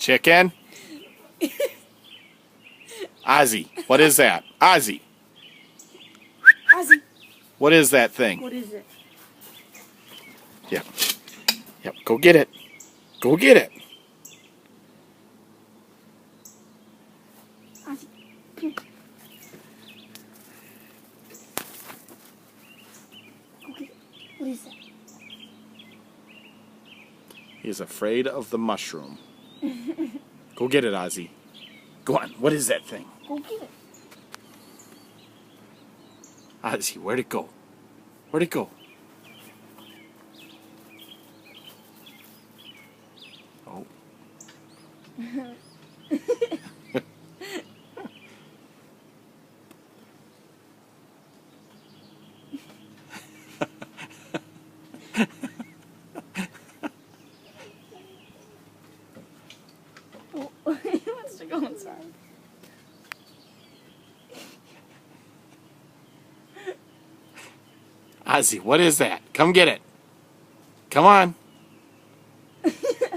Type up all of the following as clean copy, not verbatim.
Chicken? Ozzy, what is that? Ozzy, Ozzy, what is that thing? what is it? Yep. Yep, go get it. Go get it. Ozzy, come here. Go get it. What is that? He's afraid of the mushroom. Go get it, Ozzy. Go on. What is that thing? Go get it. Ozzy, where'd it go? Where'd it go? Oh. He wants to go inside. Ozzy, what is that? Come get it. Come on.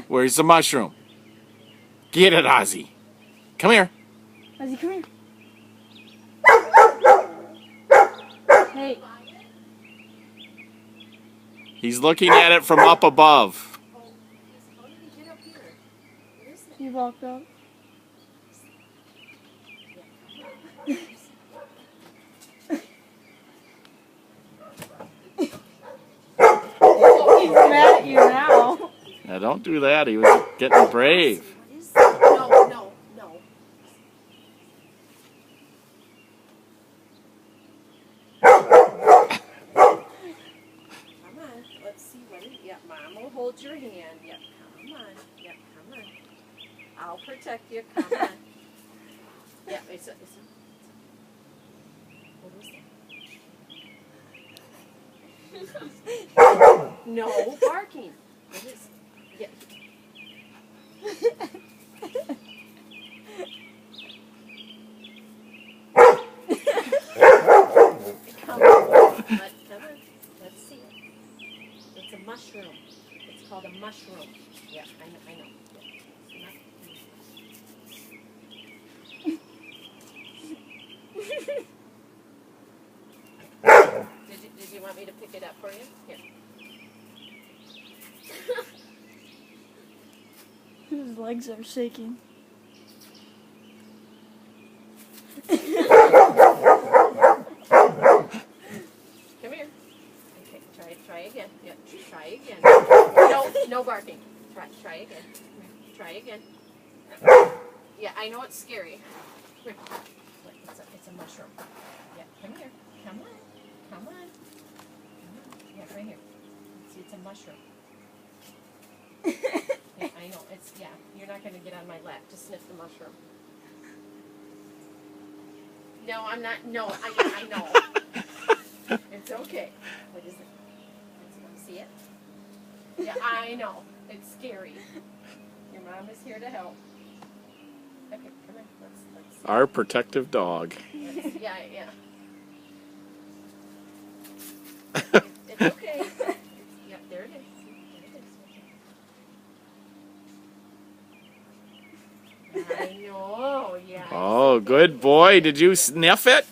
Where's the mushroom? Get it, Ozzy. Come here. Ozzy, come here. Hey. He's looking at it from up above. He walked up. He's mad at you now. Now, don't do that. He was getting brave. No. Come on, let's see what it. Yep, Mom will hold your hand. Yep, come on. Yep, come on. I'll protect you. Come on. Yep, it's a. What was that? No barking. What is? Yeah. Come on. Let's see it. It's a mushroom. It's called a mushroom. Yeah, I know. Did you want me to pick it up for you? Here. His legs are shaking. Come here. Okay, try again. Yeah, try again. No barking. Try again. Try again. Yeah, I know it's scary. Here. It's a mushroom. Yeah, come here. Come on. Yeah, right here. See, it's a mushroom. Yeah, I know. You're not going to get on my lap to sniff the mushroom. No, I'm not. No, I know. It's okay. What is it? See it? Yeah, I know. It's scary. Your mom is here to help. Okay, come on. Let's see. Our protective dog. Yeah. It's okay. Yeah, there it is. I know, yeah. Oh, good boy. Did you sniff it?